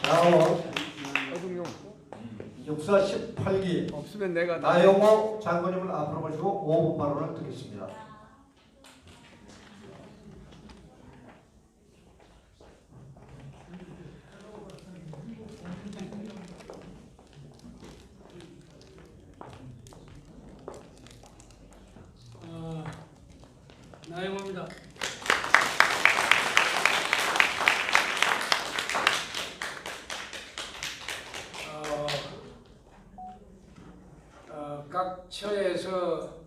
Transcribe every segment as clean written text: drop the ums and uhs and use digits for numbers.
다음은 어중용 역사 18기 없으면 내가 나영호 장군님을 앞으로 모시고 5분 발언을 드리겠습니다. 나영호입니다. 각 처에서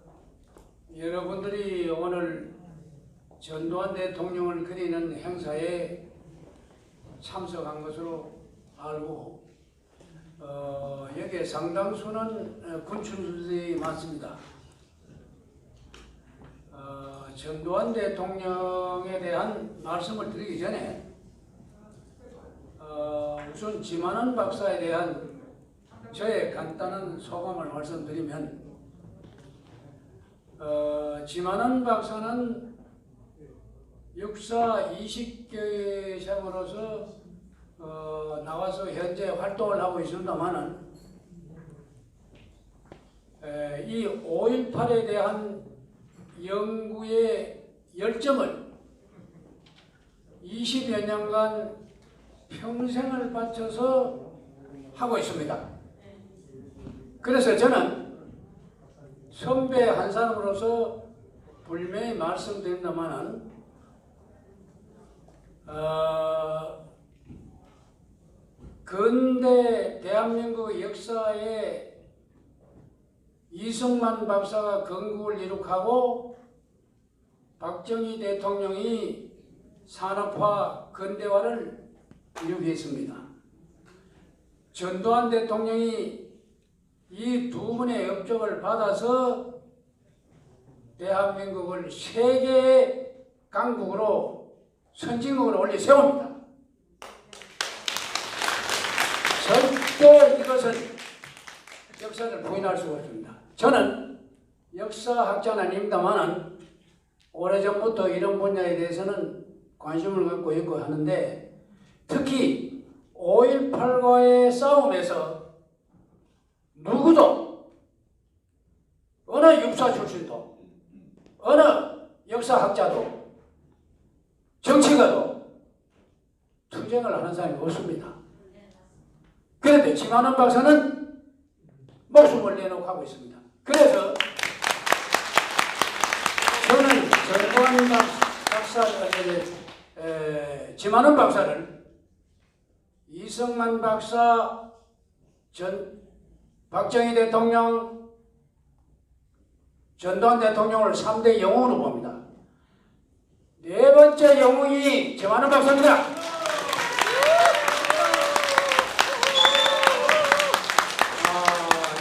여러분들이 오늘 전두환 대통령을 그리는 행사에 참석한 것으로 알고 여기에 상당수는 군춘들이 많습니다. 전두환 대통령에 대한 말씀을 드리기 전에 우선 지만원 박사에 대한 저의 간단한 소감을 말씀드리면 지만원 박사는 역사 20개장으로서 나와서 현재 활동을 하고 있습니다만은 이 5.18에 대한 연구의 열정을 20여 년간 평생을 바쳐서 하고 있습니다. 그래서 저는 선배 한 사람으로서 분명히 말씀드린다마는 근대 대한민국 역사에 이승만 박사가 건국을 이룩하고 박정희 대통령이 산업화 근대화를 이룩했습니다. 전두환 대통령이 이 두 분의 업적을 받아서 대한민국을 세계의 강국으로 선진국으로 올려 세웁니다. 절대 이것은 역사를 부인할 수가 없습니다. 저는 역사학자는 아닙니다만 오래전부터 이런 분야에 대해서는 관심을 갖고 있고 하는데 특히 5.18과의 싸움에서 누구도 어느 육사 출신도 어느 역사학자도 정치가도 투쟁을 하는 사람이 없습니다. 그런데 지만원 박사는 목숨을 내놓고 하고 있습니다. 그래서 저는 전두환 박사를 지만원 박사를 이승만 박사 박정희 대통령 전두환 대통령을 3대 영웅으로 봅니다. 네 번째 영웅이 지만원 박사입니다.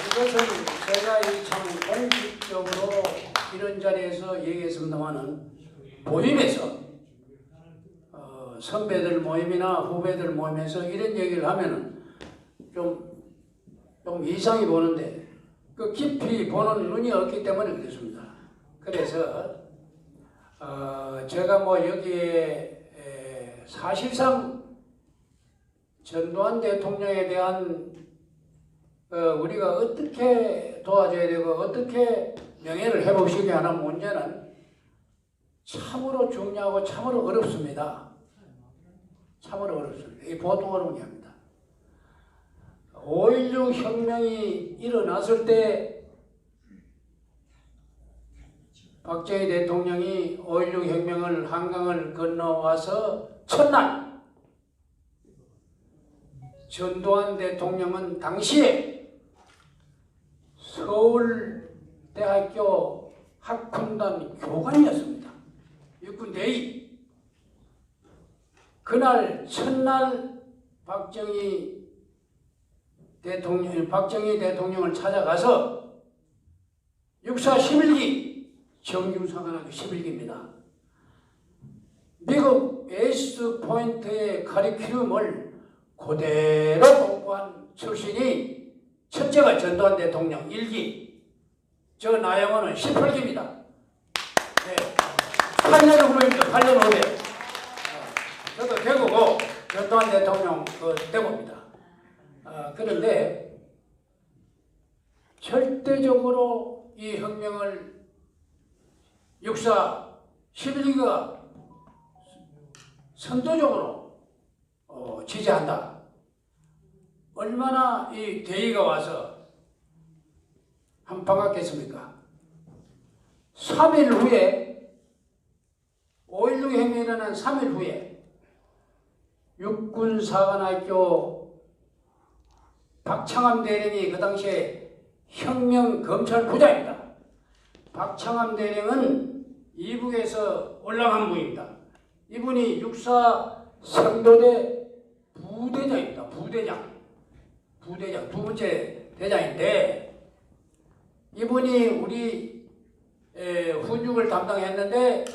이것은 제가 참 공식적으로 이런 자리에서 얘기했습니다만은 모임에서 선배들 모임이나 후배들 모임에서 이런 얘기를 하면은 좀 이상히 보는데 그 깊이 보는 눈이 없기 때문에 그렇습니다. 그래서 제가 여기에 사실상 전두환 대통령에 대한 우리가 어떻게 도와줘야 되고 어떻게 명예를 회복시켜야 하는 문제는 참으로 중요하고 참으로 어렵습니다. 참으로 어렵습니다. 이게 보통 어려운 게 아닙니다. 5.16 혁명이 일어났을 때 박정희 대통령이 5.16 혁명을 한강을 건너와서 첫날 전두환 대통령은 당시에 서울대학교 학군단 교관이었습니다. 육군대위. 그날 첫날 박정희 대통령을 찾아가서 육사 11기 정규사관학교 11기입니다. 미국 에이스 포인트의 카리큘럼을 그대로 공부한 출신이 첫째가 전두환 대통령 1기, 저 나영호는 18기입니다. 네. 8년 후입니다. 8년 후에. 저도 대구고 전두환 대통령 그 데모입니다. 그런데 절대적으로 이 혁명을 육사 11기가 선도적으로 지지한다. 얼마나 이 대의가 와서 한방학겠습니까? 3일 후에 5.16 혁명이 일어난 3일 후에 육군사관학교 박창암 대령이 그 당시에 혁명검찰부장입니다. 박창암 대령은 이북에서 올라간 분입니다. 이분이 육사 생도대 부대장입니다. 부대장 두 번째 대장인데 이분이 우리 훈육을 담당했는데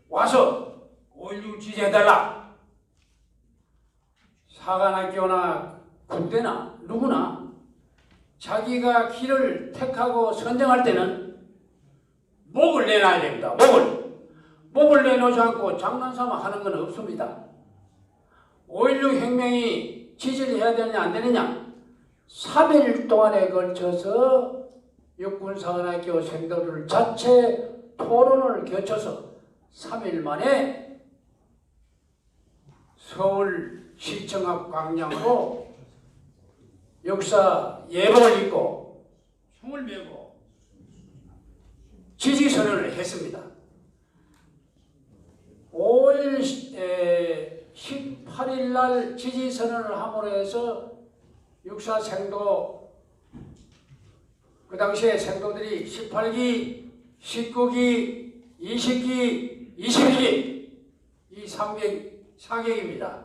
와서 5.16 지지해달라. 사관학교나 군대나 누구나 자기가 길을 택하고 선정할 때는 목을 내놔야 됩니다. 목을 내놓지 않고 장난삼아 하는 건 없습니다. 5.16 혁명이 지지를 해야 되느냐 안 되느냐 3일 동안에 걸쳐서 육군사관학교 생도들 자체 토론을 거쳐서 3일 만에 서울시청 앞 광장으로 역사 예복을 입고 총을 메고 지지선언을 했습니다. 5월 18일 날 지지선언을 함으로 해서 육사 생도 그 당시에 생도들이 18기, 19기, 20기, 21기 이 4계기입니다.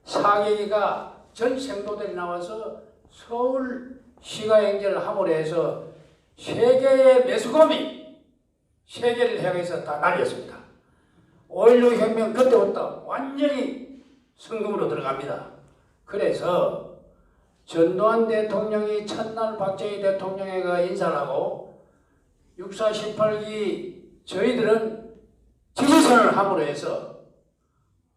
4계기가 전 생도들이 나와서 서울 시가행진을 함으로 해서 세계의 매수검이 세계를 향해서 다 날렸습니다. 5.16 혁명 그때부터 완전히 성금으로 들어갑니다. 그래서 전두환 대통령이 첫날 박정희 대통령에게 인사를 하고 6.4, 18기 저희들은 지지선을 함으로 해서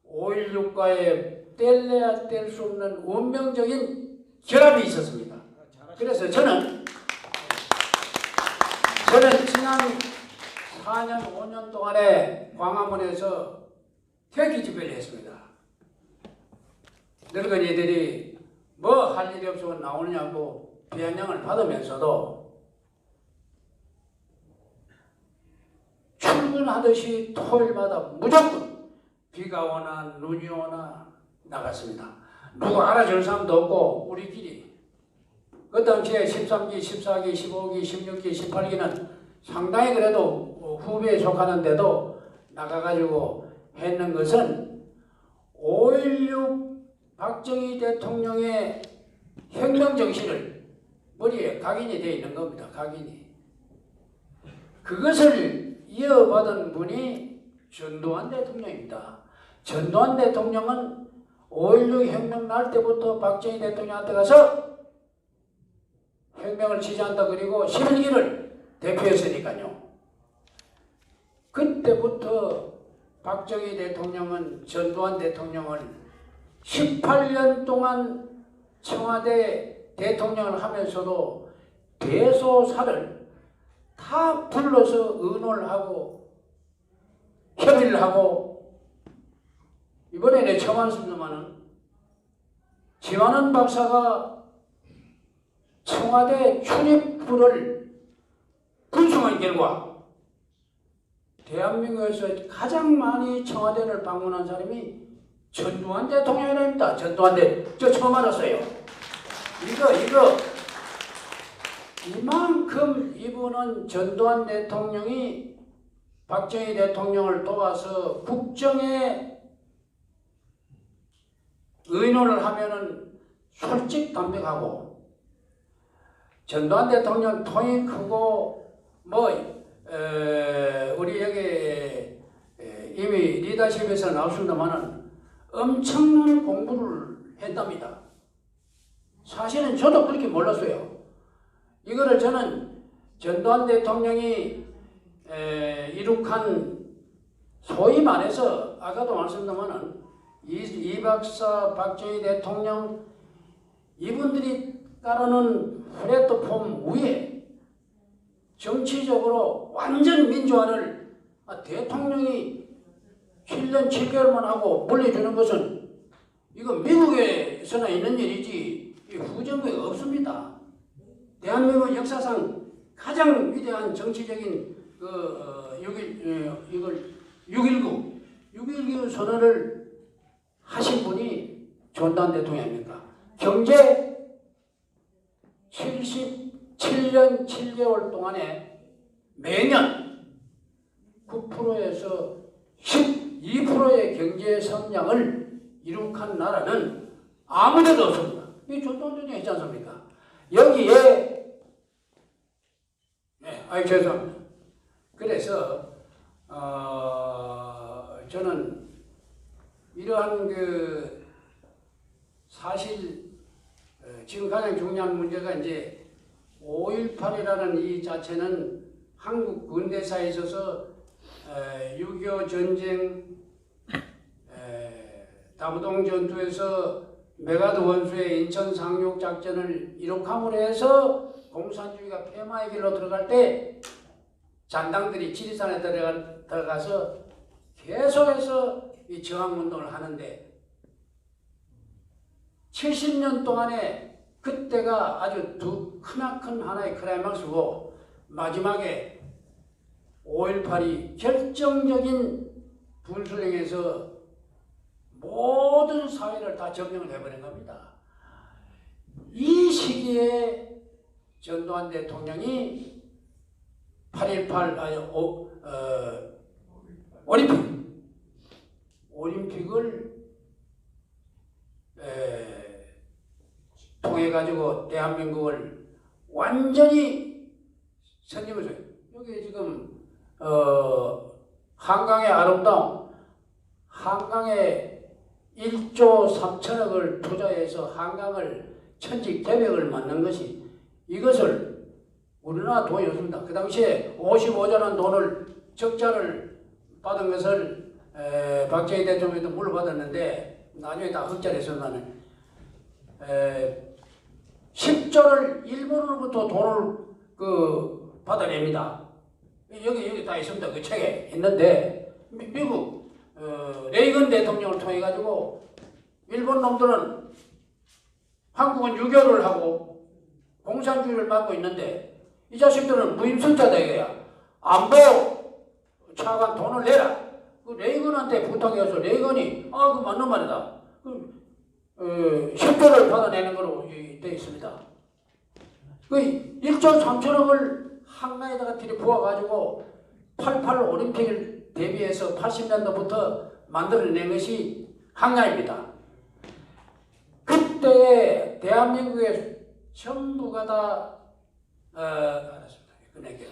5.16과의 뗄래야 뗄 수 없는 운명적인 결합이 있었습니다. 그래서 저는 지난 4년, 5년 동안에 광화문에서 태극기 집회를 했습니다. 늙은이들이 뭐 할 일이 없으면 나오느냐고 비아냥을 받으면서도 출근하듯이 토요일마다 무조건 비가 오나 눈이 오나 나갔습니다. 누구 알아줄 사람도 없고 우리끼리 그 당시에 13기, 14기, 15기, 16기, 18기는 상당히 그래도 후배에 속하는데도 나가가지고 했는 것은 5.16 박정희 대통령의 혁명 정신을 머리에 각인이 되어 있는 겁니다. 각인이. 그것을 이어받은 분이 전두환 대통령입니다. 전두환 대통령은 5.16 혁명 날 때부터 박정희 대통령한테 가서 혁명을 지지한다 그리고 11기를 대표했으니까요. 그때부터 박정희 대통령은 전두환 대통령을 18년 동안 청와대 대통령을 하면서도 대소사를 다 불러서 의논을 하고 협의를 하고 이번에 내 처음 왔습니다마는 지만원 박사가 청와대 출입부를 분석한 결과 대한민국에서 가장 많이 청와대를 방문한 사람이 전두환 대통령이랍니다. 전두환 저 처음 알았어요. 이만큼 이분은 전두환 대통령이 박정희 대통령을 도와서 국정에 의논을 하면은 솔직담백하고 전두환 대통령 통이 크고 우리 여기 이미 리더십에서 나왔습니다만은 엄청난 공부를 했답니다. 사실은 저도 그렇게 몰랐어요. 이거를 저는 전두환 대통령이 이룩한 소위 말해서 아까도 말씀드렸지만은 이 박사, 박정희 대통령 이분들이 따르는 플랫폼 위에 정치적으로 완전 민주화를 대통령이 7년 7개월만 하고 물려주는 것은 이거 미국에서나 있는 일이지 후정부에 없습니다. 대한민국 역사상 가장 위대한 정치적인 6.19 선언을 하신 분이 전두환 대통령입니다. 경제 77년 7개월 동안에 매년 9%에서 12%의 경제 성장을 이룩한 나라는 아무데도 없습니다. 이 전두환 대통령이 있지 않습니까? 여기에 죄송합니다. 그래서 저는 이러한 사실 지금 가장 중요한 문제가 이제 5.18이라는 이 자체는 한국 근대사에 있어서 6.25 전쟁, 다부동 전투에서 메가드 원수의 인천 상륙 작전을 이룩함으로 해서 공산주의가 폐마의 길로 들어갈 때 잔당들이 지리산에 들어가서 계속해서 이 저항운동을 하는데 70년 동안에 그때가 아주 크나큰 하나의 클라이막스고 마지막에 5.18이 결정적인 분수령에서 모든 사회를 다 점령을 해버린 겁니다. 이 시기에 전두환 대통령이 8.18 올림픽을 통해 가지고 대한민국을 완전히 선임을 줘요. 여기 지금 한강의 아름다움, 한강에 1조 3천억을 투자해서 한강을 천지 개벽을 만든 것이 이것을 우리나라 돈이 없습니다. 그 당시에 55조라는 돈을 적자를 받은 것을 박정희 대통령도 물러받았는데 나중에 다 흑자했었나는 10조를 일본으로부터 돈을 받아냅니다. 여기 다 있습니다. 그 책에 있는데 미국 레이건 대통령을 통해 가지고 일본 놈들은 한국은 유교를 하고 공산주의를 맡고 있는데 이 자식들은 무임승차다 이거야. 안보 차관 돈을 내라. 그 레이건한테 부탁해서 레이건이 그 맞는 말이다. 10조를 받아내는 거로 되어 있습니다. 그 1조 3천억을 한강에다가 들이부어가지고 88 올림픽을 대비해서 80년도부터 만들어낸 것이 한강입니다. 그때 대한민국의 전부가 다 알았습니다. 끊을게요.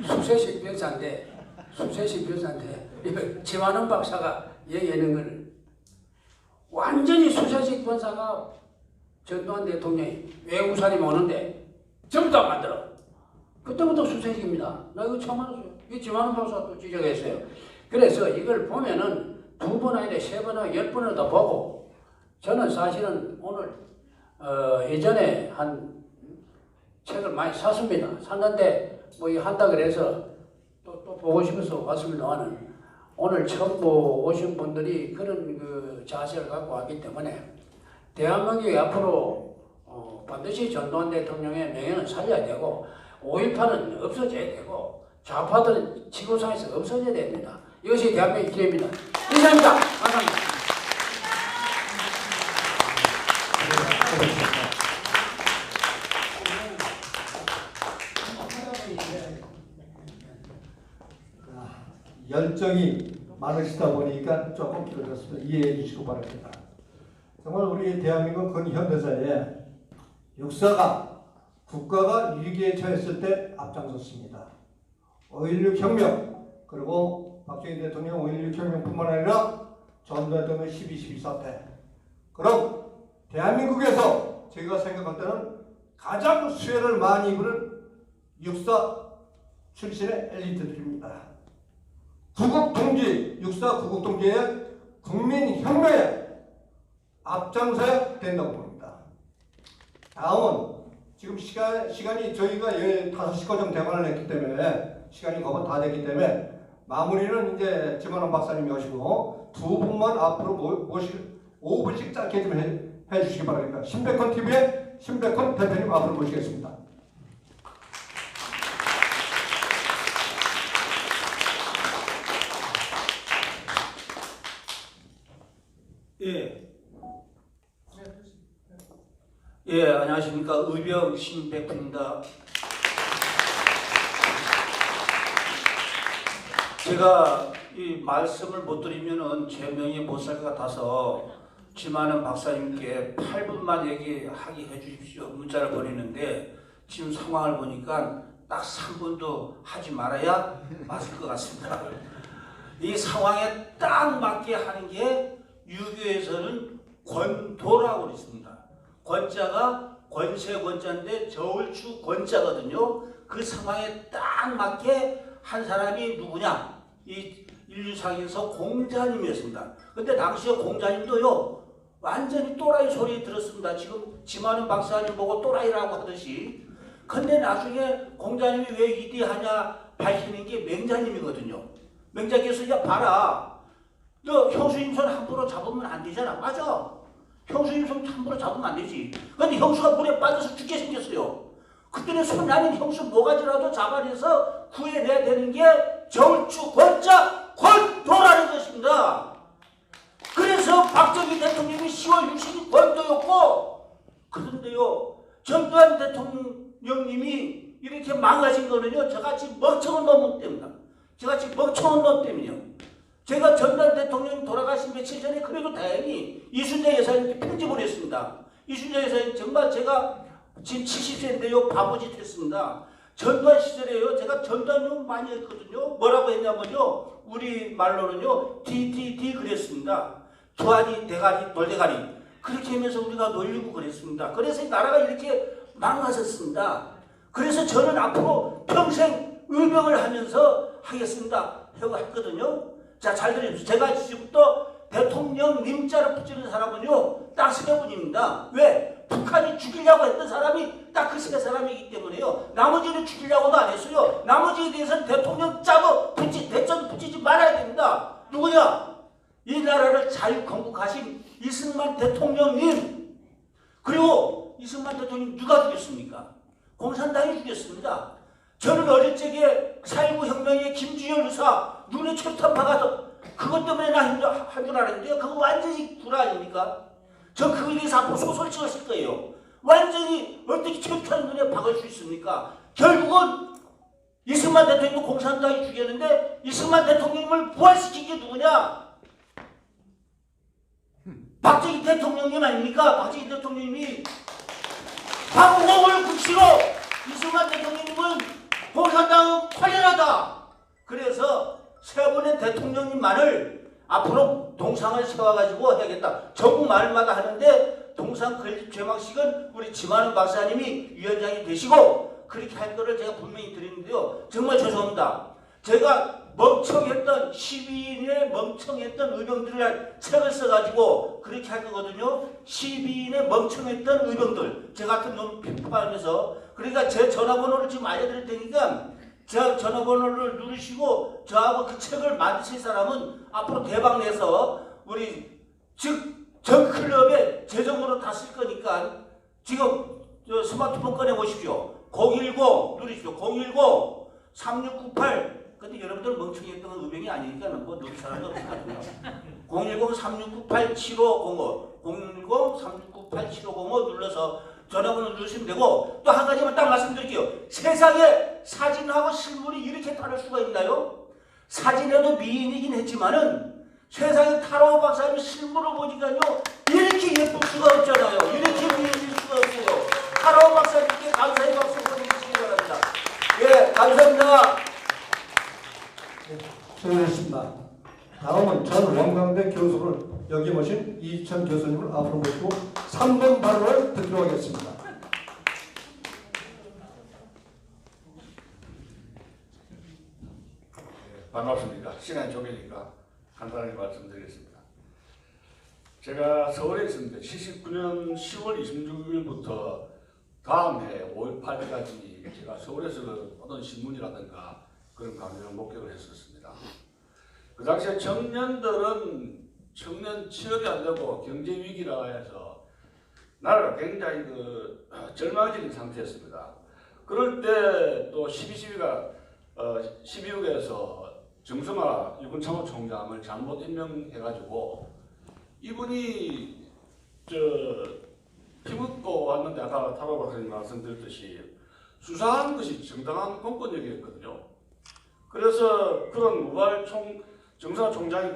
수세식 변사인데 지만원 박사가 얘기하는 걸 완전히 수세식 변사가 전두환 대통령이 외국사람이 오는데 전부 다 만들어. 그때부터 수세식입니다. 나 이거 처음 알았어요. 이 지만원 박사가 또 지적했어요. 그래서 이걸 보면은 2번 아니라 3번 아니라 10번을 더 보고 저는 사실은 오늘 예전에 한 책을 많이 샀습니다. 샀는데 뭐 이 한다 그래서 또 보고 싶어서 왔습니다만은 오늘 처음 오신 분들이 그런 자세를 갖고 왔기 때문에 대한민국이 앞으로 반드시 전두환 대통령의 명예는 살려야 되고 5.18은 없어져야 되고 좌파들은 지구상에서 없어져야 됩니다. 이것이 대한민국의 길입니다. 이상입니다. 감사합니다. 열정이 많으시다 보니까 조금 길어졌습니다. 이해해 주시고 바랍니다. 정말 우리 대한민국 근현대사에 역사가 국가가 위기에 처했을 때 앞장섰습니다. 5.16 혁명 그리고 박정희 대통령 5.16 혁명뿐만 아니라 전두환 대통령 12.12 사태. 그럼 대한민국에서 제가 생각할 때는 가장 수혜를 많이 입은 역사 출신의 엘리트들입니다. 구국동지, 육사 구국동지의 국민혁명에 앞장서야 된다고 봅니다. 다음은 지금 시간이 저희가 5시 거정 대관을 했기 때문에 시간이 거의 다 됐기 때문에 마무리는 이제 지만원 박사님이 하시고 두 분만 앞으로 모실 5분씩 짧게 좀 해주시기 바랍니다. 신백헌 TV의 신백헌 대표님 앞으로 모시겠습니다. 예, 안녕하십니까. 의병 신백헌입니다. 제가 이 말씀을 못 드리면은 제 명예 못 살 것 같아서 지만은 박사님께 8분만 얘기하게 해주십시오. 문자를 보내는데 지금 상황을 보니까 딱 3분도 하지 말아야 맞을 것 같습니다. 이 상황에 딱 맞게 하는 게 유교에서는 권도라고 있습니다. 권자가 권세 권자인데 저울추 권자거든요. 그 상황에 딱 맞게 한 사람이 누구냐? 이 인류상에서 공자님이었습니다. 근데 당시에 공자님도요 완전히 또라이 소리 들었습니다. 지금 지만은 박사님 보고 또라이라고 하듯이. 근데 나중에 공자님이 왜 위대하냐 밝히는 게 맹자님이거든요. 맹자께서 야 봐라, 너 형수님 손 함부로 잡으면 안 되잖아. 맞아. 형수님 손 함부로 잡으면 안 되지. 근데 형수가 물에 빠져서 죽게 생겼어요. 그때는 손 아닌 형수 모가지라도 잡아내서 구해내야 되는 게 저울추 권자 권도라는 것입니다. 그래서 박정희 대통령이 10월 60일 권도였고, 그런데요 전두환 대통령님이 이렇게 망가진 거는요 저같이 멍청한 놈 때문이다. 저같이 멍청한 놈 때문이요. 제가 전두환 대통령 돌아가신 며칠 전에 그래도 다행히 이순재 여사님께 편집을 했습니다. 이순재 여사님 정말 제가 지금 70세인데요 바보짓 했습니다. 전두환 시절에요 제가 전두환 욕 많이 했거든요. 뭐라고 했냐면요 우리 말로는요 DDD 그랬습니다. 두아리 대가리 돌대가리 그렇게 하면서 우리가 놀리고 그랬습니다. 그래서 이 나라가 이렇게 망가졌습니다. 그래서 저는 앞으로 평생 의병을 하면서 하겠습니다 하고 했거든요. 자, 잘 들으십시오. 제가 지금부터 대통령 님자를 붙이는 사람은요 딱 3분입니다. 왜? 북한이 죽이려고 했던 사람이 딱 그 3사람이기 때문에요. 나머지는 죽이려고도 안 했어요. 나머지에 대해서는 대통령 짜고 대전 붙이지 말아야 됩니다. 누구냐? 이 나라를 잘 건국하신 이승만 대통령님. 그리고 이승만 대통령 누가 죽였습니까? 공산당이 죽였습니다. 저는 어릴 적에 4.19 혁명의 김주열 의사 눈에 철탑 박아서 그것 때문에 나 한 줄 알았는데요. 그거 완전히 구라 아닙니까? 저 그거에 대해서 앞으로 소설 찍었을 거예요. 완전히 어떻게 철탑 눈에 박을 수 있습니까? 결국은 이승만 대통령도 공산당이 죽였는데 이승만 대통령을 부활시킨 게 누구냐? 박정희 대통령님 아닙니까? 박정희 대통령님이 방공을 국시로 이승만 대통령님은 공산당은 관련하다. 그래서 3분의 대통령님만을 앞으로 동상을 세워가지고 해야겠다. 전국 마을마다 하는데 동상 건립 제막식은 우리 지만은 박사님이 위원장이 되시고 그렇게 할 거를 제가 분명히 드리는데요. 정말 죄송합니다. 제가 멍청했던 12인의 멍청했던 의병들을 책을 써가지고 그렇게 할 거거든요. 12인의 멍청했던 의병들 제 같은 놈 비판하면서 그러니까 제 전화번호를 지금 알려드릴 테니까 제 전화번호를 누르시고 저하고 그 책을 만드실 사람은 앞으로 대박 내서 우리 즉 전 클럽에 재정으로 다 쓸 거니까 지금 저 스마트폰 꺼내 보십시오. 010 누르십시오. 010-3698 근데 여러분들 멍청했던 건 의병이 아니니까 뭐 누를 사람도 없을 것 같아요. 010-3698-7505 010-3698-7505 눌러서 전화번호 누르시면 되고 또 한 가지만 딱 말씀드릴게요. 세상에 사진하고 실물이 이렇게 다를 수가 있나요? 사진에도 미인이긴 했지만은 세상에 타로 박사님 실물을 보니까요 이렇게 예쁠 수가 없잖아요. 이렇게 미인일 수가 없어요. 타로 박사님께 감사의 박수 보내주시기 바랍니다. 예, 감사합니다. 수고하셨습니다. 다음은 전 원광대 교수를 여기 모신 이천 교수님을 앞으로 모시고 3분 발언을 듣도록 하겠습니다. 반갑습니다. 시간이 좁으니까 간단하게 말씀드리겠습니다. 제가 서울에 있습니다. 79년 10월 26일부터 다음 해 5.18까지 제가 서울에서 어떤 신문이라든가 그런 강연을 목격을 했었습니다. 그 당시에 청년들은 청년 취업이 안 되고 경제 위기라 해서 나라가 굉장히 절망적인 상태였습니다. 그럴 때 또 12.12가 12.6에서 정성화 유군참모총장을 잘못 임명해가지고 이분이 피묻고 왔는데 아까 타로 박사님 말씀드렸듯이 수사하는 것이 정당한 공권력이었거든요. 그래서 그런 정성화 총장이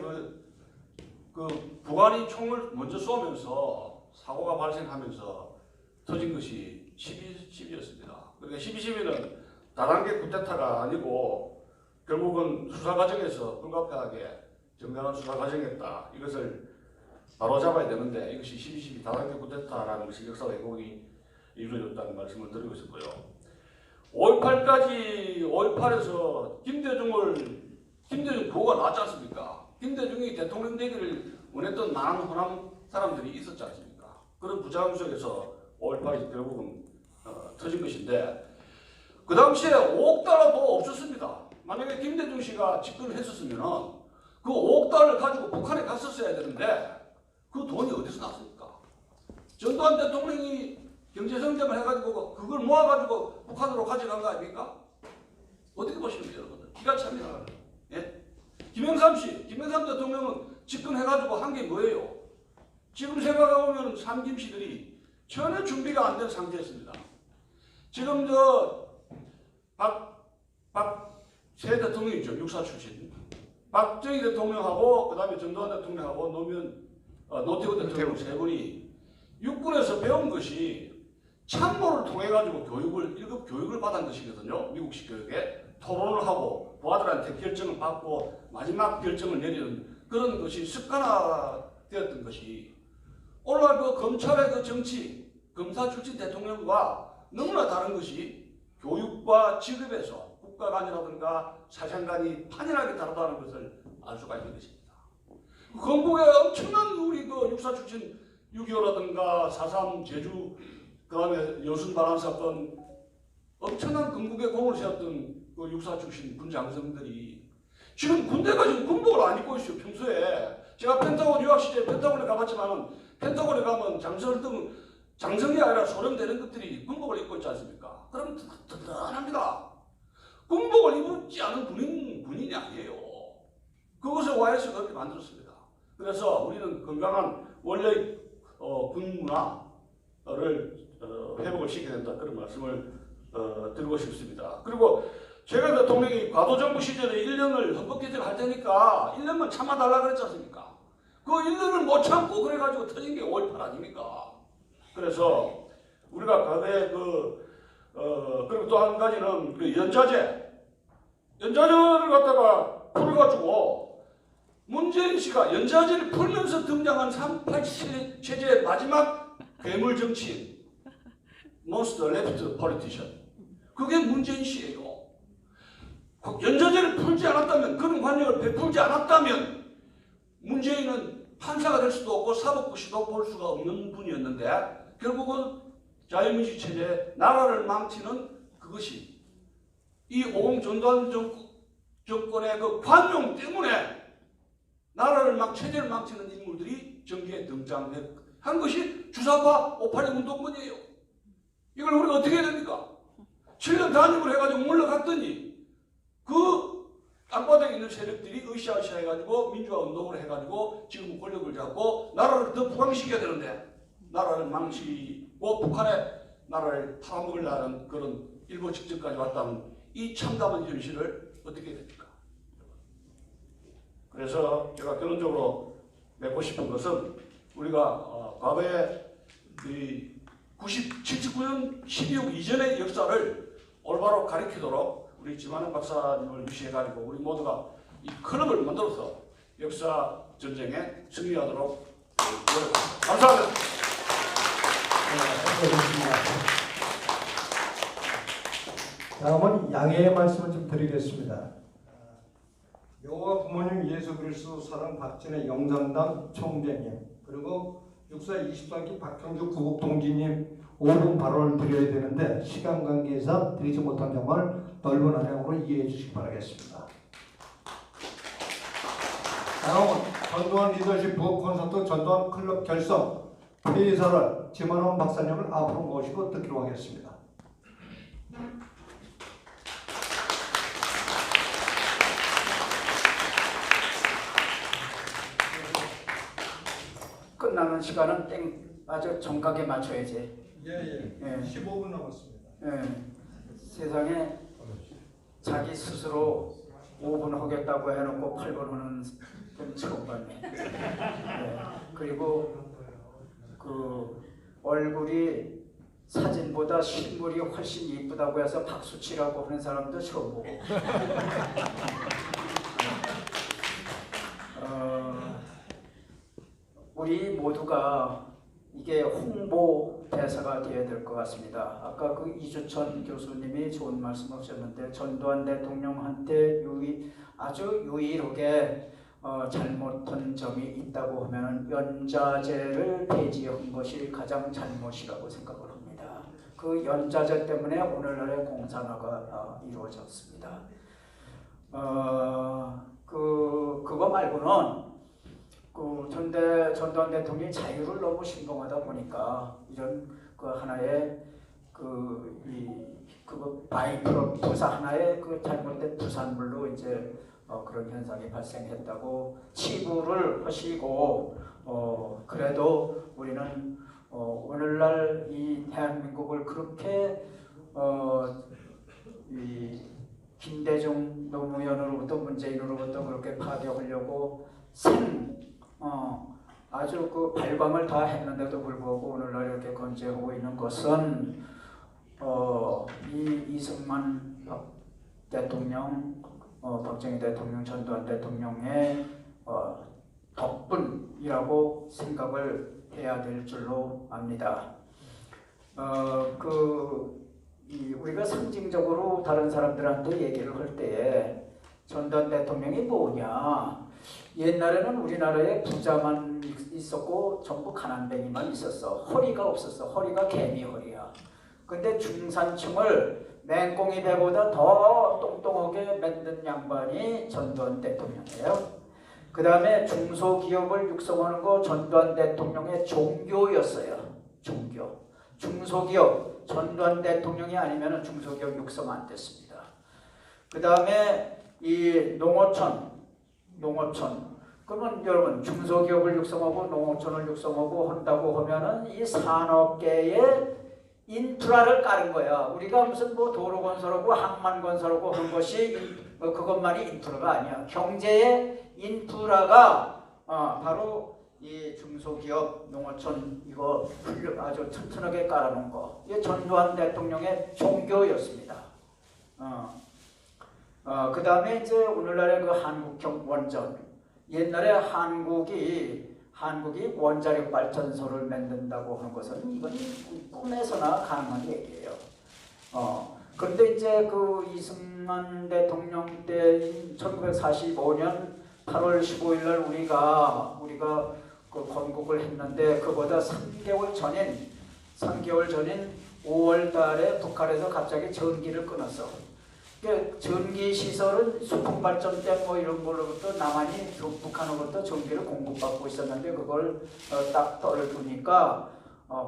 부관이 총을 먼저 쏘면서 사고가 발생하면서 터진 것이 12.12였습니다. 그러니까 12.12는 다단계 쿠데타가 아니고 결국은 수사 과정에서 불가피하게 정당한 수사 과정이었다. 이것을 바로잡아야 되는데 이것이 12.12 다단계 쿠데타라는 것이 역사 왜곡이 이루어졌다는 말씀을 드리고 싶고요. 5.18까지 5.18에서 김대중 부호가 나왔지 않습니까? 김대중이 대통령 되기를 원했던 많은 호남 사람들이 있었지 않습니까? 그런 부작용 속에서 5.18이 결국은 터진 것인데 그 당시에 5억 달러도 없었습니다. 만약에 김대중 씨가 집권을 했었으면 그 5억 달러를 가지고 북한에 갔었어야 되는데 그 돈이 어디서 났습니까? 전두환 대통령이 경제성장을 해가지고 그걸 모아가지고 북한으로 가져간 거 아닙니까? 어떻게 보십니까 여러분들? 기가 찹니다. 예? 김영삼 대통령은 집권해가지고 한 게 뭐예요? 지금 생각해보면 삼김씨들이 전혀 준비가 안 된 상태였습니다. 지금 박세 대통령이죠. 육사 출신. 박정희 대통령하고 그다음에 전두환 대통령하고 노태우 대통령 세 분이 육군에서 배운 것이 참모를 통해 가지고 1급 교육을 받은 것이거든요. 미국식 교육에 토론을 하고 부하들한테 결정을 받고 마지막 결정을 내리는 그런 것이 습관화되었던 것이 오늘날 검찰의 정치 검사 출신 대통령과 너무나 다른 것이 교육과 직업에서 국가관이라든가 사장관이 판이하게 다르다는 것을 알 수가 있는 것입니다. 건국에 엄청난 우리 육사 출신 6.25라든가 4.3 제주 그다음에 여순 반환 사건 엄청난 건국에 공을 세웠던 육사 출신 군장성들이 지금 군대가 지금 군복을 안 입고 있어요. 평소에 제가 펜타곤 유학 시절에 펜타곤에 가봤지만은 펜타곤에 가면 장성이 아니라 소련되는 것들이 군복을 입고 있지 않습니까? 그럼 든든합니다. 군복을 입지 않은 군인이 아니에요. 그것을 와해서 그렇게 만들었습니다. 그래서 우리는 건강한 원래 군 문화를 회복을 시켜야 된다. 그런 말씀을 드리고 싶습니다. 그리고 제가 대통령이 과도정부 시절에 1년을 헌법개정을 할 테니까 1년만 참아달라 그랬지 않습니까? 그 1년을 못 참고 그래가지고 터진 게 5.18 아닙니까? 그래서 우리가 과거에 그리고 또 한 가지는 연자제를 갖다가 풀어가지고 문재인 씨가 연자제를 풀면서 등장한 3.87 체제의 마지막 괴물 정치인 Most Left Politician 그게 문재인 씨예요. 연자제를 풀지 않았다면 그런 관역을 베풀지 않았다면 문재인은 판사가 될 수도 없고 사법부시도 볼 수가 없는 분이었는데 결국은 자유민주 체제 나라를 망치는 그것이 이 오공 전두환 정권의 그 관용 때문에 나라를 체제를 망치는 인물들이 정계에 등장한 것이 주사파 5.86 운동권이에요. 이걸 우리가 어떻게 해야 됩니까? 7년 단임을 해가지고 물러갔더니 그 땅바닥에 있는 세력들이 으쌰으쌰 해가지고 민주화 운동을 해가지고 지금 권력을 잡고 나라를 더 부강시켜야 되는데 나라를 망치고 북한의 나라를 팔아먹으려는 그런 일보 직전까지 왔다는 이 참담한 현실을 어떻게 해야 됩니까? 그래서 제가 결론적으로 맺고 싶은 것은 우리가 과거에 79년 12.6 이전의 역사를 올바로 가리키도록 우리 지만은 박사님을 위시해가지고 우리 모두가 이 클럽을 만들어서 역사 전쟁에 승리하도록 노력합니다. 감사합니다. 다음은 양해의 말씀을 좀 드리겠습니다. 부모님 예수 그리스도 사랑 박진의 영장당 총재님, 그리고 육사 23기 박형주 구국동지님 5분 발언을 드려야 되는데 시간 관계상 드리지 못한 점을 넓은 한량으로 이해해 주시기 바라겠습니다. 다음은 전두환 리더십 부업 콘서트 전두환 클럽 결성 회의사를 지만원 박사님을 앞으로 모시고 듣기로 하겠습니다. 끝나는 시간은 아주 정각에 맞춰야지. 예. 예. 15분 남았습니다. 예. 세상에 자기 스스로 5분 하겠다고 해놓고 8분 하는 건 처음 봤네. 예. 그리고 그 얼굴이 사진보다 실물이 훨씬 이쁘다고 해서 박수 치라고 하는 사람도 처음 보고. 우리 모두가 이게 홍보 대사가 되어야 될 것 같습니다. 아까 그 이주천 교수님이 좋은 말씀하셨는데 전두환 대통령한테 아주 유일하게 잘못한 점이 있다고 하면 연좌제를 폐지한 것이 가장 잘못이라고 생각을 합니다. 그 연좌제 때문에 오늘날의 공산화가 이루어졌습니다. 그거 말고는 그 전두환 대통령이 자유를 너무 신봉하다 보니까 이런 그 하나의 그거 바이프로 부사 하나의 그 잘못된 부산물로 이제 그런 현상이 발생했다고 치부를 하시고 그래도 우리는 오늘날 이 대한민국을 그렇게 이 김대중 노무현으로부터 문재인으로부터 그렇게 파괴하려고 아주 그 발광을 다 했는데도 불구하고 오늘날 이렇게 건재하고 있는 것은 이 이승만 대통령, 박정희 대통령, 전두환 대통령의 덕분이라고 생각을 해야 될 줄로 압니다. 우리가 상징적으로 다른 사람들한테 얘기를 할 때에 전두환 대통령이 뭐냐? 옛날에는 우리나라에 부자만 있었고 전부 가난뱅이만 있었어. 허리가 없었어. 허리가 개미 허리야. 근데 중산층을 맹꽁이 배보다 더 똥똥하게 만든 양반이 전두환 대통령이에요. 그 다음에 중소기업을 육성하는 거 전두환 대통령의 종교였어요. 종교. 중소기업 전두환 대통령이 아니면 중소기업 육성 안 됐습니다. 그 다음에 이 농어촌. 그러면 여러분 중소기업을 육성하고 농어촌을 육성하고 한다고 하면은 이 산업계의 인프라를 깔은 거야. 우리가 무슨 뭐 도로 건설하고 항만 건설하고 하는 것이 그것만이 인프라가 아니야. 경제의 인프라가 바로 이 중소기업 농어촌 이거 아주 튼튼하게 깔아놓은 거. 이게 전두환 대통령의 종교였습니다. 그 다음에 이제 오늘날의 그 한국형 원전. 옛날에 한국이 원자력 발전소를 만든다고 하는 것은 이건 꿈에서나 가능한 얘기예요. 그런데 이제 그 이승만 대통령 때 1945년 8월 15일 날 우리가 그 건국을 했는데 그보다 3개월 전인 5월 달에 북한에서 갑자기 전기를 끊었어. 전기 시설은 수풍 발전 때 뭐 이런 걸로부터 남한이 북한으로부터 전기를 공급받고 있었는데 그걸 딱 떨어주니까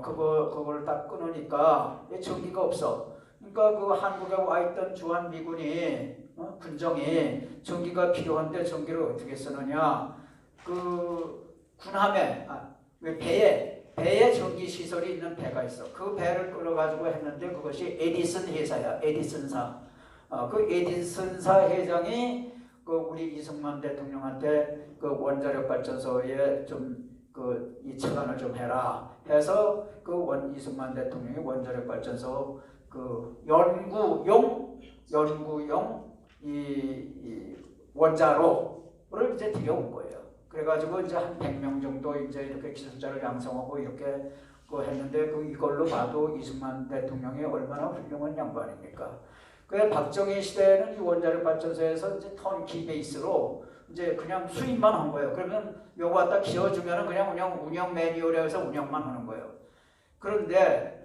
그걸 딱 끊으니까 전기가 없어. 그러니까 그 한국에 와 있던 주한 미군이 군정이 전기가 필요한데 전기를 어떻게 쓰느냐? 그 군함에 배에 전기 시설이 있는 배가 있어. 그 배를 끌어가지고 했는데 그것이 에디슨 회사야. 에디슨사. 그 에디슨사 회장이 그 우리 이승만 대통령한테 그 원자력 발전소에 좀 이 차관을 좀 해라 해서 그 이승만 대통령이 원자력 발전소 그 연구용 이 원자로를 이제 들여온 거예요. 그래가지고 이제 한 100명 정도 이제 이렇게 기술자를 양성하고 이렇게 그 했는데 이걸로 봐도 이승만 대통령이 얼마나 훌륭한 양반입니까? 그 박정희 시대에는 이 원자력 발전소에서 이제 턴키 베이스로 이제 그냥 수입만 한 거예요. 그러면 요거 갖다 기어주면은 그냥 운영 매뉴얼에 해서 운영만 하는 거예요. 그런데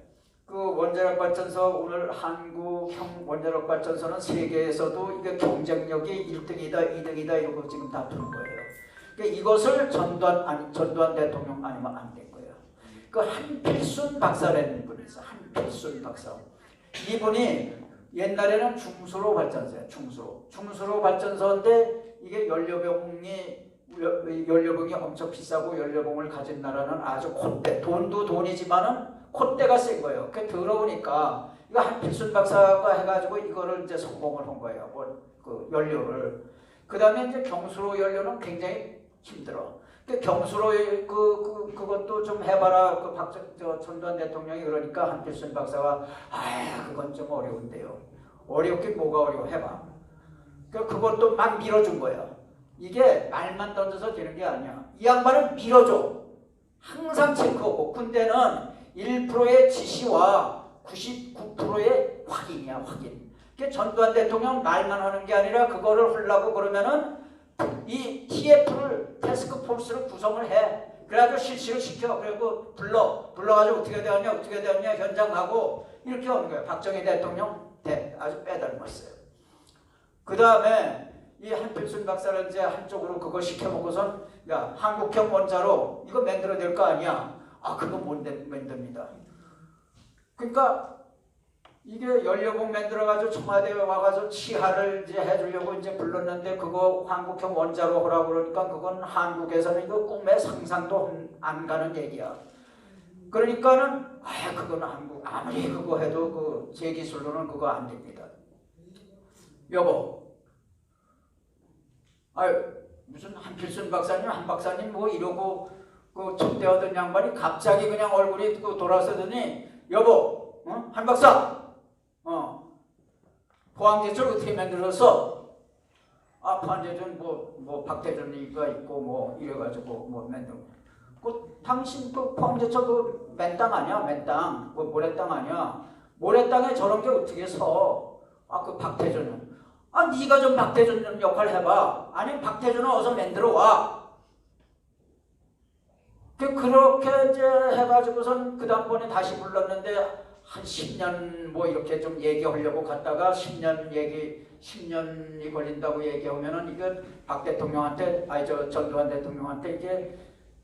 그 원자력 발전소 오늘 한국형 원자력 발전소는 세계에서도 이게 경쟁력이 1등이다, 2등이다 이러고 지금 다투는 거예요. 그러니까 이것을 전두환 대통령 아니면 안 된 거예요. 그 한필순 박사라는 분이 있어요. 한필순 박사. 이분이 옛날에는 중수로 발전소예요. 중수로 발전소인데 이게 연료봉이 엄청 비싸고 연료봉을 가진 나라는 아주 콧대, 돈도 돈이지만은 콧대가 센 거예요. 그 들어보니까 이거 한필순 박사가 해가지고 이거를 이제 성공을 한 거예요. 그 연료를. 그 다음에 이제 경수로 연료는 굉장히 힘들어. 그 경수로 그것도 좀 해봐라. 그 전두환 대통령이 그러니까 한필순 박사가 그건 좀 어려운데요. 어렵긴 뭐가 어려워 해봐. 그것도 막 밀어준 거예요. 이게 말만 던져서 되는 게 아니야. 이 양반은 밀어줘. 항상 체크하고. 군대는 1%의 지시와 99%의 확인이야, 확인. 전두환 대통령 말만 하는 게 아니라 그거를 하려고 그러면은 이 TF를 태스크 포스를 구성을 해. 그래가지고 실시를 시켜. 그리고 불러가지고 어떻게 되었냐 현장 가고 이렇게 하는 거예요. 박정희 대통령 아주 빼닮았어요. 그 다음에 이 한필순 박사를 이제 한쪽으로 그거 시켜놓고선 야 한국형 원자로 이거 만들어낼 거 아니야. 그거 못 만듭니다. 그러니까 이게 연료봉 만들어가지고 청와대에 와가지고 치하를 이제 해주려고 이제 불렀는데 그거 한국형 원자로 하라고 그러니까 그건 한국에서는 이거 꿈에 상상도 안 가는 얘기야. 그러니까는 그거는 한국 아무리 그거 해도 그 제 기술로는 그거 안 됩니다. 여보, 무슨 한필순 박사님, 한 박사님 뭐 이러고 그 접대하던 양반이 갑자기 그냥 얼굴이 돌아서더니 여보, 한 박사, 포항제철 어떻게 만들었어? 포항제철 뭐 박태준이가 있고 뭐 이래가지고 뭐 만들고. 당신 그 포항제철 그 맨 땅 아니야? 맨 땅, 그 모래땅 아니야? 모래땅에 저런 게 어떻게 서? 그 박태준은. 네가 좀 박태준 역할 해봐. 아니면 박태준은 어서 만들어 와. 그렇게 이제 해가지고선 그 다음번에 다시 불렀는데 한 10년 뭐 이렇게 좀 얘기하려고 갔다가 10년이 걸린다고 얘기하면은 이게 박 대통령한테 전두환 대통령한테 이게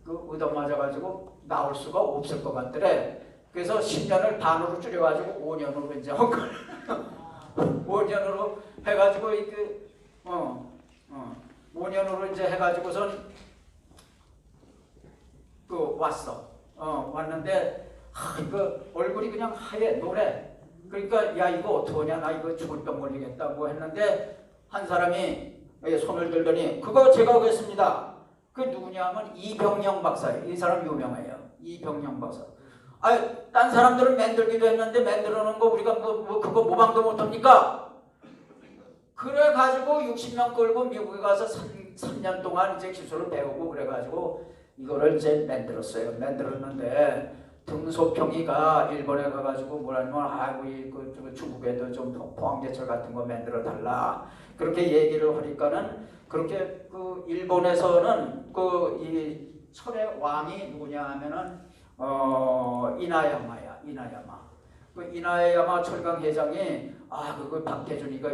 그 얻어맞아가지고 나올 수가 없을 것 같더래. 그래서 10년을 반으로 줄여가지고 5년으로 이제 한 거예요. 5년으로 해가지고 이게 5년으로 이제 해가지고선 왔어. 왔는데 그 얼굴이 그냥 하얘 노래. 그러니까 야 이거 어떡하냐 나 이거 죽을 병 걸리겠다고 했는데 한 사람이 손을 들더니 그거 제가 하겠습니다. 그 누구냐 하면 이병영 박사예요. 이 사람 유명해요. 이병영 박사. 딴 사람들은 만들기도 했는데 만들어 놓은 거 우리가 뭐 그거 모방도 못합니까? 그래가지고 60명 끌고 미국에 가서 3년 동안 이제 기술을 배우고 그래가지고 이거를 이제 만들었는데 등소평이가 일본에 가가지고 뭐라냐면 그 중국에도 좀 포항제철 같은 거 만들어 달라 그렇게 얘기를 하니까는 그렇게 그 일본에서는 그 이 철의 왕이 누구냐 하면은 이나야마야. 그 이나야마 철강 회장이 그거 박태준이가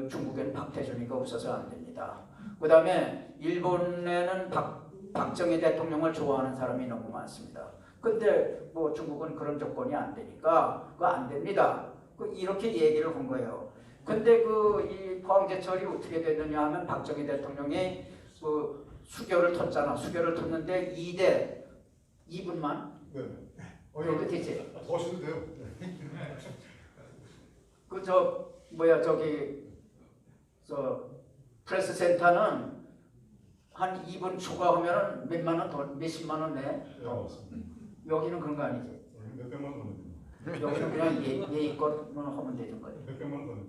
중국에는 박태준이가 없어서 안 됩니다. 그 다음에 일본에는 박정희 대통령을 좋아하는 사람이 너무 많습니다. 근데 뭐 중국은 그런 조건이 안 되니까 그거 안 됩니다. 이렇게 얘기를 한 거예요. 근데 이 포항제철이 어떻게 됐느냐 하면 박정희 대통령이 그 수교를 텄잖아. 수교를 텄는데 2분만 네. 그래도 되지. 더 하셔도 돼요. 프레스 센터는 한 2분 추가하면 몇십만 원 내. 여기는 그런 거 아니지. 몇백만 원. 여기는 그냥 예의껏만 하면 되는 거예요. 몇백만 원.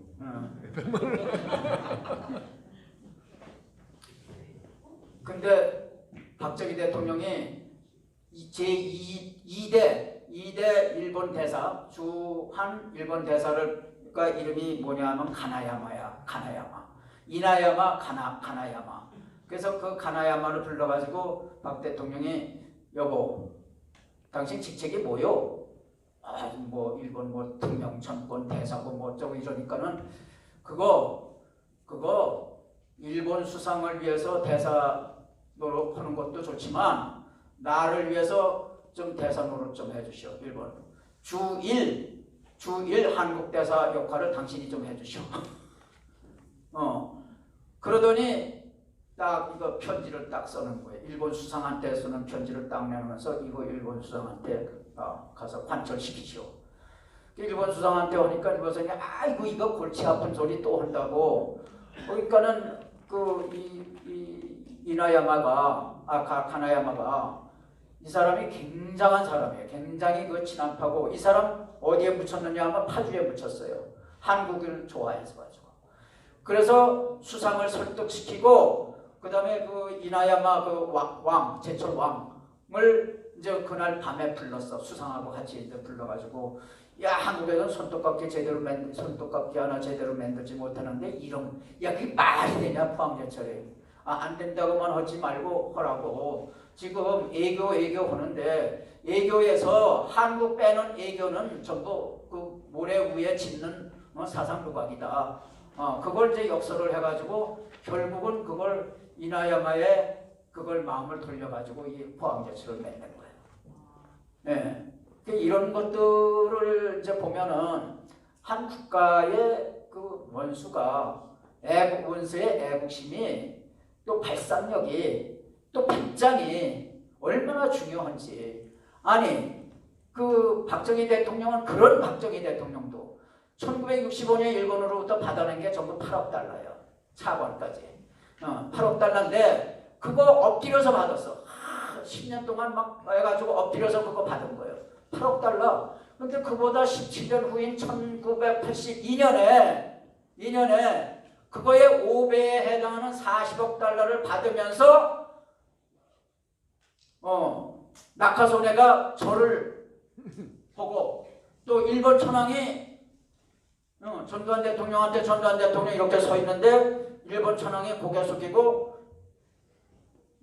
근데 박정희 대통령이 제2대 일본 대사 주한 일본 대사가 이름이 뭐냐면 가나야마. 이나야마 가나야마. 그래서 그 가나야마를 불러가지고 박 대통령이 여보 당신 직책이 뭐요? 아, 뭐 일본 뭐 특명천권 대사고 뭐 어쩌고 이러니까는 그거 일본 수상을 위해서 대사 노릇하는 것도 좋지만 나를 위해서 좀 대사 노릇 좀 해주시오. 일본 주1 한국 대사 역할을 당신이 좀 해주시오. 그러더니 딱 이거 편지를 딱 써는 거예요. 일본 수상한테 쓰는 편지를 딱 내면서 이거 일본 수상한테 가서 관철시키시오. 일본 수상한테 오니까 일본 수상이 아이고 이거 골치 아픈 소리 또 한다고. 그러니까는 가나야마가 이 사람이 굉장한 사람이에요. 굉장히 그 친한파고 이 사람 어디에 묻혔느냐 하면 파주에 묻혔어요. 한국을 좋아해서 가지고. 그래서 수상을 설득시키고 그 다음에 그 이나야마 그 제철 왕을 이제 그날 밤에 불렀어. 수상하고 같이 이제 불러가지고 야 한국에서는 손톱깎이 하나 제대로 만들지 못하는데 이런 야 그게 말이 되냐 포항제철에 안 된다고만 하지 말고 하라고. 지금 애교 하는데 애교에서 한국 빼는 애교는 전부 그 모래 위에 짓는 사상 누각이다. 그걸 이제 역설을 해가지고 결국은 그걸 이나야마의 그걸 마음을 돌려가지고 이 포항제철을 맺는 거예요. 네. 이런 것들을 이제 보면은 한 국가의 그 원수가 원수의 애국심이 또 발상력이 또 발장이 얼마나 중요한지. 아니 그 박정희 대통령은 그런 박정희 대통령도 1965년 일본으로부터 받아낸 게 전부 8억 달러예요. 차관까지 8억 달러인데 그거 엎드려서 받았어. 10년 동안 막 해가지고 엎드려서 그거 받은 거예요. 8억 달러. 근데 그보다 17년 후인 1982년에 그거의 5배에 해당하는 40억 달러를 받으면서 낙하소녀가 저를 보고 또 일본 천황이 전두환 대통령 이렇게 서 있는데 일본 천황이 고개 숙이고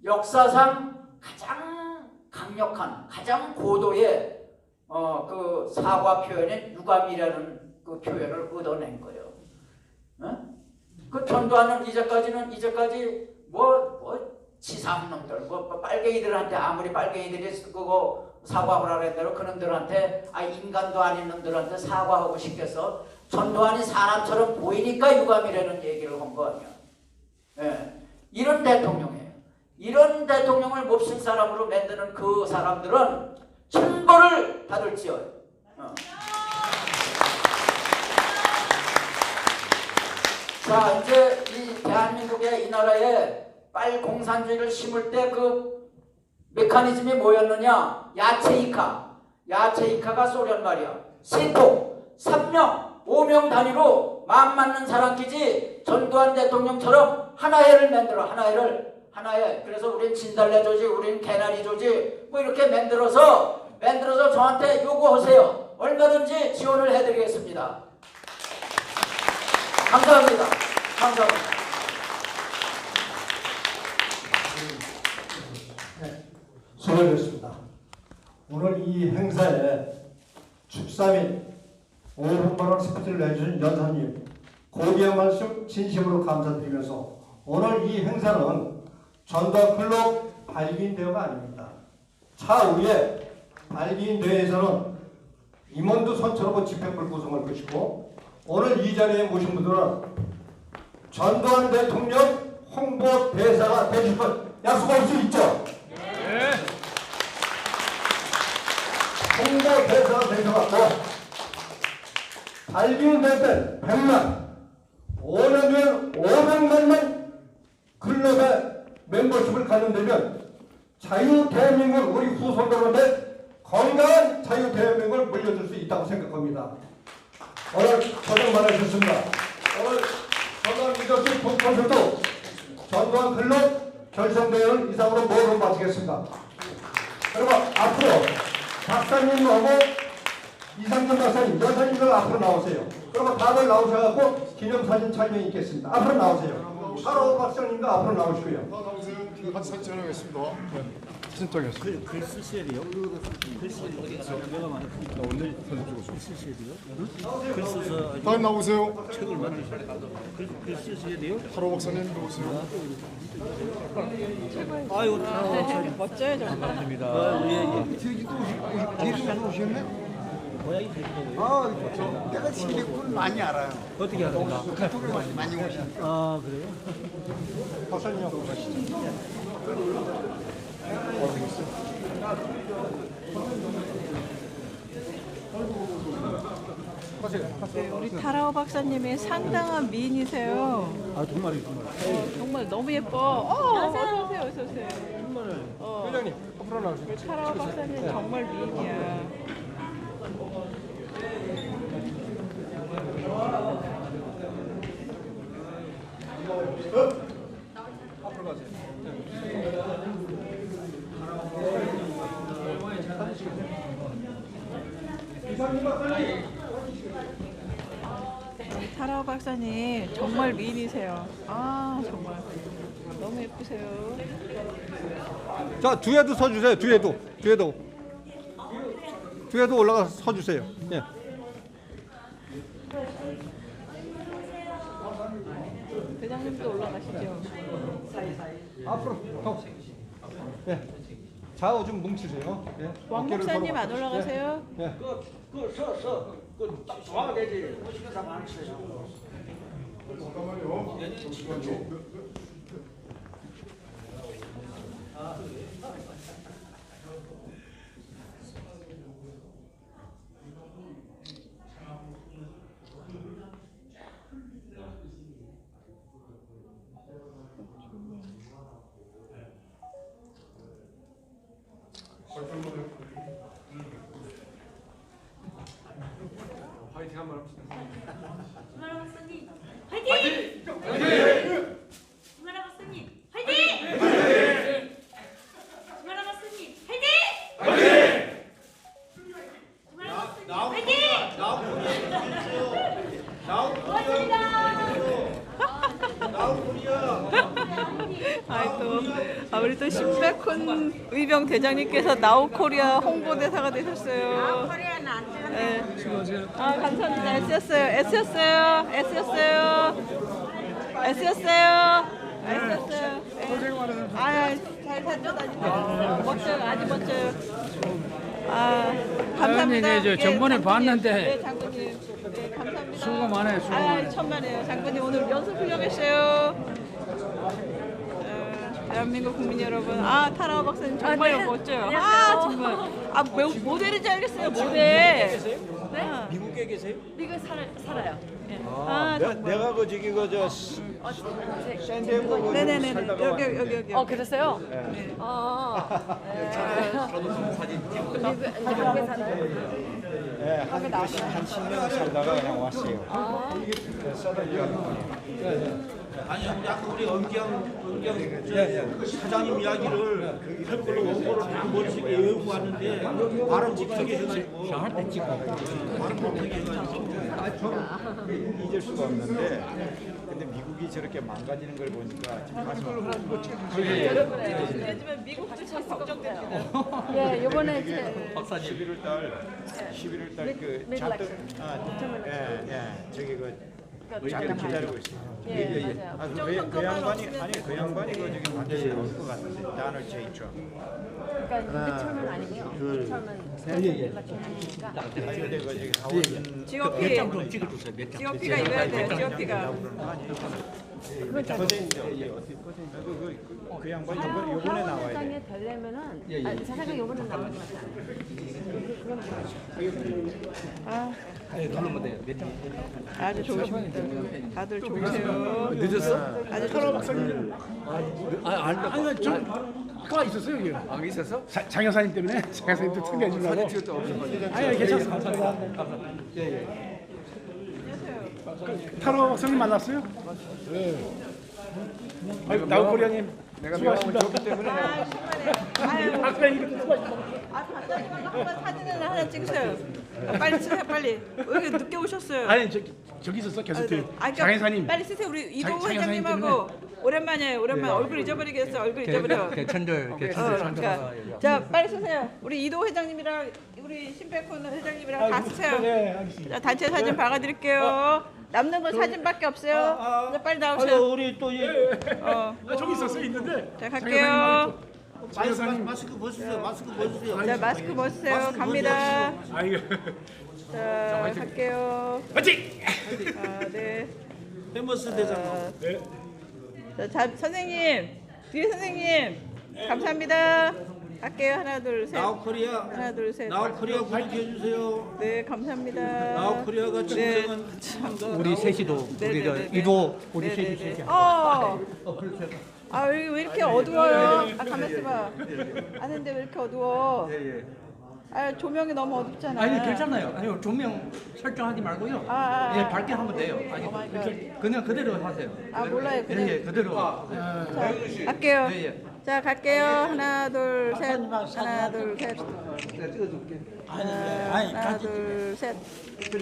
역사상 가장 강력한 가장 고도의 그 사과 표현인 유감이라는 그 표현을 얻어낸 거예요. 그 전두환은 이제까지 뭐 치사한 놈들, 뭐 빨갱이들한테 아무리 빨갱이들이 그거 사과하라 그랬대로 그놈들한테 인간도 아닌 놈들한테 사과하고 싶겠어. 전두환이 사람처럼 보이니까 유감이라는 얘기를 한 거 아니야. 예. 이런 대통령이에요. 이런 대통령을 몹쓸 사람으로 만드는 그 사람들은 천벌을 받을지어요. 자, 이제 이 대한민국의 이 나라에 빨공산주의를 심을 때 그 메커니즘이 뭐였느냐? 야채이카가 소련 말이야. 세폭, 3명, 5명 단위로 마음 맞는 사람 끼지 전두환 대통령처럼 하나회를 만들어. 하나회. 그래서 우린 진달래 조지, 우린 개나리 조지 뭐 이렇게 만들어서 저한테 요구하세요. 얼마든지 지원을 해드리겠습니다. 감사합니다. 수고하셨습니다. 오늘 이 행사에 축사 및 오후반을 스피치를 내주신 연사님 고귀한 말씀 진심으로 감사드리면서 오늘 이 행사는 전두환 클럽 발기인대회가 아닙니다. 차후에 발기인대회에서는 임원도 선처럼 집행부를 구성할 것이고 오늘 이 자리에 모신 분들은 전두환 대통령 홍보 대사가 되실 것 약속할 수 있죠? 네. 홍보 대사가 되셔갖고 발기인대회 때 100만 5년 뒤엔 500만만 클럽의 멤버십을 갖는다면 자유 대한민국 우리 후손들한테 건강한 자유 대한민국을 물려줄 수 있다고 생각합니다. 오늘 고생 많으셨습니다. 오늘 전두환 리더십 콘서트 전두환 클럽 결성대회를 이상으로 모두 마치겠습니다. 그리고 앞으로 박사님하고 이상준 박사님, 여사님들 앞으로 나오세요. 그리고 다들 나오셔서 기념사진 촬영이 있겠습니다. 앞으로 나오세요. 타로 박사님도 앞으로 나오시고요. 나오세요. 같이 사진 촬영하겠습니다. 사진 찍겠습니다. 글 쓰셔야 돼요. 글 쓰셔야 돼요. 내가 많이 나 오늘 사진 찍었어. 글 쓰셔야 돼요. 글 써서 다음 나오세요. 책을 만드셔야 돼요. 글 쓰셔야 돼요. 타로 박사님 나오세요. 아유, 멋져요 정말. 고양이 데리고 내가 시리콘 많이 알아요. 어떻게 알아요? 그쪽에 많이 오시니까. 아, 그래요? 박사님하고 가시죠. 네, 우리 타라오 박사님이 상당한 미인이세요. 아, 정말이에요, 정말. 정말 너무 예뻐. 어서 오세요, 어서 오세요. 회장님 앞으로 나오시죠. 우리 타라오 박사님 정말 미인이야. 타라오 박사님 정말 미인이세요. 아 정말 너무 예쁘세요. 자, 뒤에도 서주세요. 뒤에도 올라가서 서주세요. 예. 대장님도 올라가시죠. 앞으로 더. 예. 좌우 좀 뭉치세요. 예. 왕 어깨를 목사님 서로. 안 올라가세요? 예. 그딱 좋아야 되지. 멋있게 다 많으세요. 잠깐만요. 파이팅 한번 합시다. 주말아 박사님 화이팅! 화이팅! 주말아 박사님 화이팅! 주말아 박사님 화이팅! 주말아 박사님 화이팅! 아이 또 우리 또 신백훈 의병 대장님께서 나우코리아 홍보대사가 되셨어요. 코리아는 안 되는데 네. 아 감사합니다. 애쓰셨어요. 고생 많으셨어요. 아잘 다녀다니세요. 멋져요. 아주 멋져요. 아 감사합니다. 아니, 저 전번에 장군님. 봤는데. 네 장군님. 네 감사합니다. 수고 많아요, 수고 많아요. 천만에요. 장군님 오늘 연습 훌륭했어요. 대한민국 국민 여러분, 아 타라오 박사님 정말 멋져요. 아 정말, 아 모델인지 알겠어요. 모델. 네? 미국에 계세요? 미국 살아요. 아 정말. 내가 그 저기 그저 샌디에고 네네네. 여기. 그랬어요? 한국에 살아요? 한 10년 살다가 그냥 왔어요. 아니, 우리 아까 우리 사장님 이야기를 할 걸로 원고를 다 머릿속에 외우고 왔는데 발음 못하게 해가지고 할때 찍고 발음 못하게 해가지고 잊을 수가 없는데 근데 미국이 저렇게 망가지는 걸 보니까 참 가슴 요즘에 미국도 참 걱정됩니다. 예, 이번에 이제 11월 달 그 차트 저기 그 잠깐 기다리고 있어요. 예, 맞아요. 아, 그 양반이 그 양반이 그 저기 반드시 나올 것 같은데 나는 제이죠. 그러니까 유기철은 아니고요. 유기철은 연락처는 아니니까. 아니 근데 그 저기 사원 GOP, 좀 찍어주세요. 몇 장. GOP가 이거야 돼요. GOP가. 그 양반이 요번에 나와야 돼. 사장에 되려면은 사장이 요번에 나올 것 같아요. 그럼 누르면 돼요. 몇 장. 아주 좋으십니다. 다들 좋으세요. 늦었어? 아주 타라오 박사님. 아니, 좀 아까 있었어요, 여기. 아, 있었어? 장 여사님 때문에 장 여사님도 특이해 주려고. 아니, 괜찮습니다. 타로 박사님 만났어요? 네. 아이고, 나우코리아님. 내가 명함을 줬기 때문에 아유, 아까 이렇게 수고하셨습니다. 박사님 한번 사진을 하나 찍으세요. 빨리 쓰세요 빨리. 왜 이렇게 늦게 오셨어요? 아니 저기 있었어 계속 그 장현사님. 빨리 쓰세요. 우리 이도 장현사님 회장님하고 오랜만에 얼굴 잊어버리겠어. 얼굴 잊어버려. 개천절 그러니까. 자 빨리 쓰세요. 우리 이도 회장님이랑 우리 신백훈 회장님이랑 다 쓰세요. 자, 단체 사진 박아드릴게요. 남는 건 사진밖에 없어요. 자, 빨리 나오세요. 우리 또 저기 있었어 있는데. 자 갈게요. 마스크 벗으세요. 마스크 벗으세요. 자 마스크 벗으세요. 갑니다. 아이고. 자 갈게요. 화이팅! 네. 페머스 대장. 자, 선생님 뒤에 선생님 감사합니다. 갈게요. 하나 둘 셋. 나우코리아. 하나 둘 셋. 나우코리아 구독해 주세요. 네 감사합니다. 나우코리아가 진정한 우리 셋이도 우리 이도 우리 셋이 셋이. 그렇죠. 아 왜 이렇게 어두워요? 아 가만 있어봐. 아는데 왜 이렇게 어두워? 아 조명이 너무 어둡잖아. 아니 괜찮아요. 아니 조명 설정하지 말고요. 예 밝게 하면 돼요. 아니 그냥 그대로 하세요. 아 몰라요. 그냥. 예 그대로. 자 갈게요. 자 갈게요. 하나 둘 셋. 하나 둘 셋. 하나 둘 셋.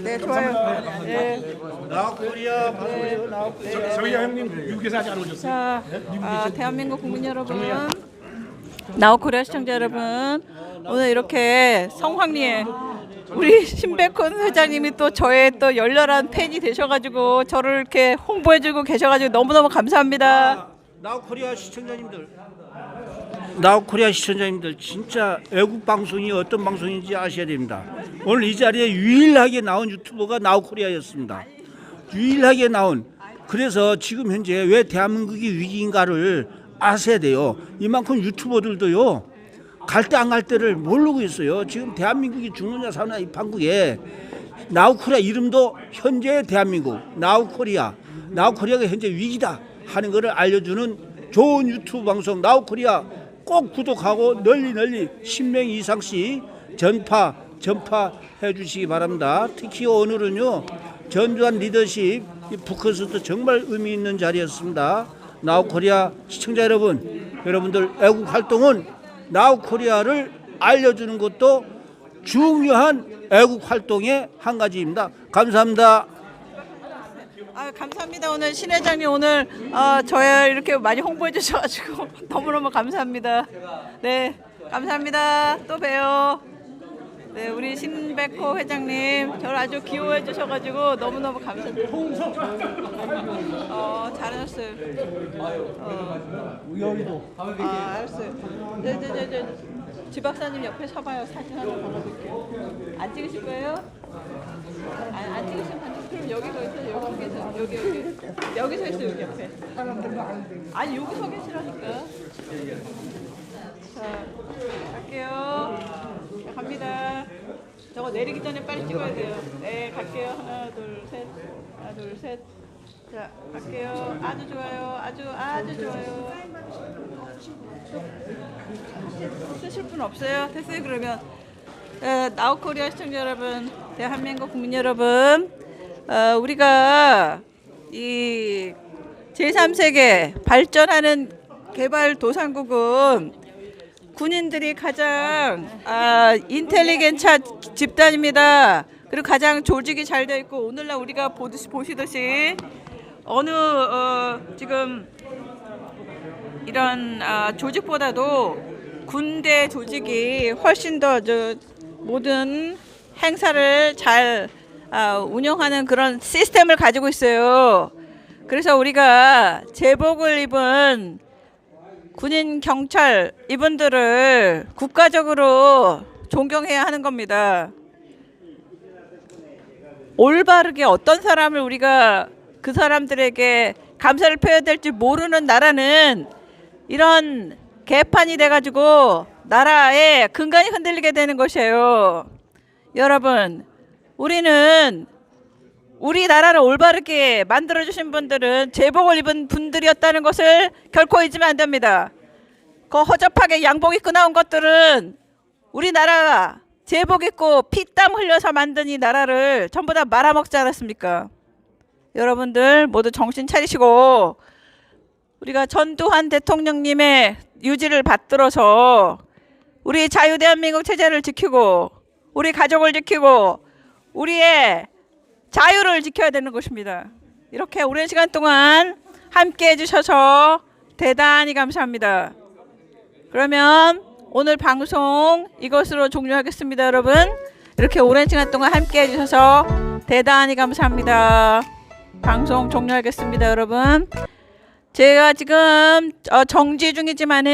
네 좋아요. 네. 나우코리아 반갑습니다. 나우코리아. 저희 형님 미국에서 아직 안 오셨어요? 자, 대한민국 국민 여러분, 나우코리아 시청자 여러분, 오늘 이렇게 성황리에 우리 신백훈 회장님이 또 저의 또 열렬한 팬이 되셔가지고 저를 이렇게 홍보해주고 계셔가지고 너무너무 감사합니다. 나우코리아 시청자님들. 나우코리아 시청자님들 진짜 외국 방송이 어떤 방송인지 아셔야 됩니다. 오늘 이 자리에 유일하게 나온 유튜버가 나우코리아였습니다. 유일하게 나온. 그래서 지금 현재 왜 대한민국이 위기인가를 아셔야 돼요. 이만큼 유튜버들도요. 갈 때 안 갈 때를 모르고 있어요. 지금 대한민국이 죽느냐 사느냐 이 판국에 나우코리아 이름도 현재 대한민국 나우코리아가 현재 위기다 하는 것을 알려주는 좋은 유튜브 방송 나우코리아 꼭 구독하고 널리 10명 이상씩 전파해 주시기 바랍니다. 특히 오늘은요 전두환 리더십 북커스도 정말 의미 있는 자리였습니다. 나우코리아 시청자 여러분들 애국 활동은 나우코리아를 알려주는 것도 중요한 애국 활동의 한 가지입니다. 감사합니다. 아 감사합니다. 오늘 신 회장님 오늘 저를 이렇게 많이 홍보해 주셔가지고 너무너무 감사합니다. 네 감사합니다. 또 봬요. 네 우리 신백호 회장님 저를 아주 귀여워해 주셔가지고 너무너무 감사합니다. 잘하셨어요. 여기도. 알았어요. 네. 지 박사님 옆에 서봐요. 사진 하나 걸어둘게요. 안 찍으실 거예요? 안 찍으시면 그럼 여기 서 있어요. 여기 서 있어요. 여기 옆에. 아니 여기 서 계시라니까. 자 갈게요. 자, 갑니다. 저거 내리기 전에 빨리 찍어야 돼요. 네 갈게요. 하나 둘 셋. 자 갈게요. 아주 좋아요. 아주 좋아요. 쓰실 분 없어요? 됐어요. 그러면 나우코리아 시청자 여러분, 대한민국 국민 여러분, 우리가 이 제3세계 발전하는 개발도상국은 군인들이 가장 인텔리겐차 집단입니다. 그리고 가장 조직이 잘 되어 있고 오늘날 우리가 보시듯이 어느 지금 이런 조직보다도 군대 조직이 훨씬 더 모든 행사를 잘 운영하는 그런 시스템을 가지고 있어요. 그래서 우리가 제복을 입은 군인 경찰 이분들을 국가적으로 존경해야 하는 겁니다. 올바르게 어떤 사람을 우리가 그 사람들에게 감사를 표해야 될지 모르는 나라는 이런 개판이 돼가지고 나라의 근간이 흔들리게 되는 것이에요. 여러분, 우리는 우리나라를 올바르게 만들어주신 분들은 제복을 입은 분들이었다는 것을 결코 잊으면 안 됩니다. 그 허접하게 양복 입고 나온 것들은 우리나라 제복 입고 피땀 흘려서 만든 이 나라를 전부 다 말아먹지 않았습니까? 여러분들 모두 정신 차리시고 우리가 전두환 대통령님의 유지를 받들어서 우리 자유대한민국 체제를 지키고 우리 가족을 지키고 우리의 자유를 지켜야 되는 것입니다. 이렇게 오랜 시간 동안 함께 해주셔서 대단히 감사합니다. 그러면 오늘 방송 이것으로 종료하겠습니다. 여러분, 이렇게 오랜 시간 동안 함께 해주셔서 대단히 감사합니다. 방송 종료하겠습니다. 여러분, 제가 지금 정지 중이지만은